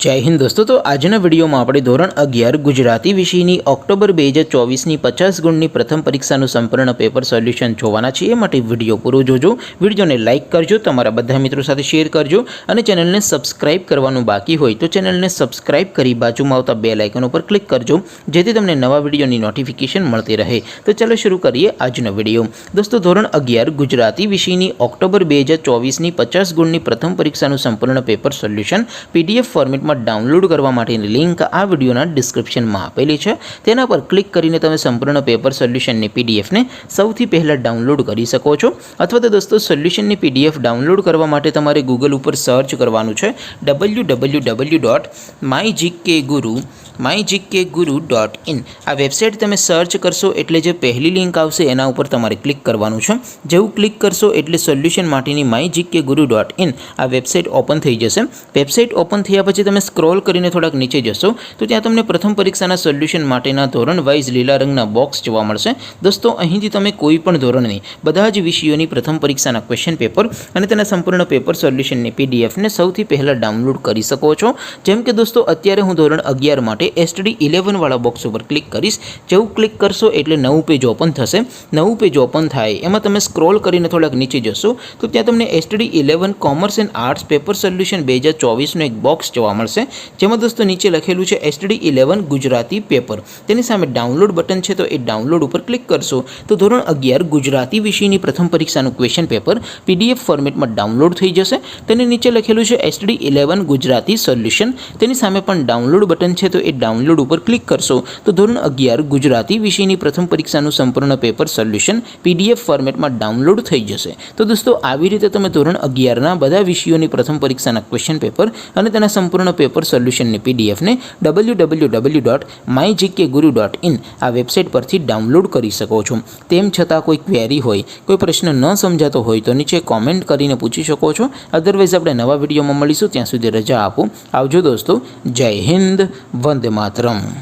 जय हिंद दोस्तों। तो आजना वीडियो में આપણે ધોરણ 11 ગુજરાતી વિષયની ઓક્ટોબર 2024ની 50 ગુણની પ્રથમ પરીક્ષાનું સંપૂર્ણ પેપર સોલ્યુશન જોવાના છીએ। માટે વિડિયો પૂરો જોજો, વિડિયોને લાઇક કરજો, તમારા બધા મિત્રો સાથે શેર કરજો અને ચેનલને સબસ્ક્રાઇબ કરવાનું બાકી હોય તો ચેનલને સબસ્ક્રાઇબ કરી બાજુમાં આવતા બેલ આઇકન ઉપર ક્લિક કરજો જેથી તમને નવા વિડિયોની નોટિફિકેશન મળતી રહે। તો ચાલો શરૂ કરીએ આજનો વિડિયો। દોસ્તો ધોરણ 11 ગુજરાતી વિષયની ઓક્ટોબર 2024ની 50 ગુણની પ્રથમ પરીક્ષાનું સંપૂર્ણ paper solution PDF format download करवा माटेनी लिंक आ विडियोना डिस्क्रिप्शन में आपेली है। तेना पर क्लिक करीने तमे संपूर्ण पेपर सोल्यूशन ने पीडीएफ ने सौथी पहला डाउनलॉड करी सको छो। अथवा तो दोस्तों सोल्यूशन ने पीडीएफ डाउनलॉड करवा माटे तमारे गूगल पर सर्च करवानुं छे www.mygkguru.in। आ वेबसाइट तमे सर्च करशो एटले जे पहली लिंक आवशे एना उपर तमारे क्लिक करवानुं छे। जेवुं क्लिक करशो एटले सोल्यूशन माटेनी mygkguru.in आ वेबसाइट ओपन थई जशे। वेबसाइट ओपन थया पछी तमे स्क्रॉल करीने थोड़ाक नीचे जशो तो त्यां तमने प्रथम परीक्षाना सोल्यूशन माटेना धोरण वाइज लीला रंगना बॉक्स जोवा मळशे। दोस्तों અહીંથી તમે કોઈ પણ ધોરણની બધા જ વિષયોની પ્રથમ પરીક્ષાના ક્વેશ્ચન પેપર અને તેના સંપૂર્ણ પેપર સોલ્યુશનની પીડીએફ ને સૌથી પહેલા ડાઉનલોડ કરી શકો છો। જેમ કે દોસ્તો અત્યારે હું ધોરણ 11 માટે STD 11 વાળા બોક્સ ઉપર ક્લિક કરીશ। જેવું ક્લિક કરશો એટલે નવું પેજ ઓપન થશે। નવું પેજ ઓપન થાય એમાં તમે સ્ક્રોલ કરીને થોડાક નીચે જશો તો ત્યાં તમને STD 11 commerce and arts paper solution 2024 નો એક બોક્સ જોવા મળશે। જેમાં दोस्तों नीचे लखेलू है STD 11 गुजराती पेपर। तेनी सामे डाउनलॉड बटन है तो ये डाउनलॉड पर क्लिक करशो तो धोरण 11 गुजराती विषयनी प्रथम परीक्षाનું क्वेश्चन पेपर पीडीएफ फॉर्मेट में डाउनलॉड थई जशे। तेनी नीचे लखेलू है STD 11 गुजराती सोल्यूशन। तेनी सामे पण डाउनलॉड बटन है तो ये डाउनलॉड पर क्लिक करशो तो धोरण 11 गुजराती विषयनी प्रथम परीक्षाનું संपूर्ण पेपर सोल्यूशन पीडीएफ फॉर्मेट में डाउनलॉड थई जशे। तो दोस्तों આવી રીતે તમે ધોરણ 11 ના બધા વિષયોની પ્રથમ પરીક્ષાના ક્વેશ્ચન પેપર અને તેના સંપૂર્ણ પેપર સોલ્યુશન ની पीडीएफ ने www.mygkguru.in आ वेबसाइट पर डाउनलॉड करी सको छो। तेम छतां कोई क्वेरी होय, कोई प्रश्न न समजातो होय तो नीचे कॉमेंट करीने पूछी शको छो। अदरवाइज आपणे नवा विडियो में मळीशुं, त्यां सुधी रजा आपो। आवजो दोस्तों। जय हिंद, वंदे मातरम।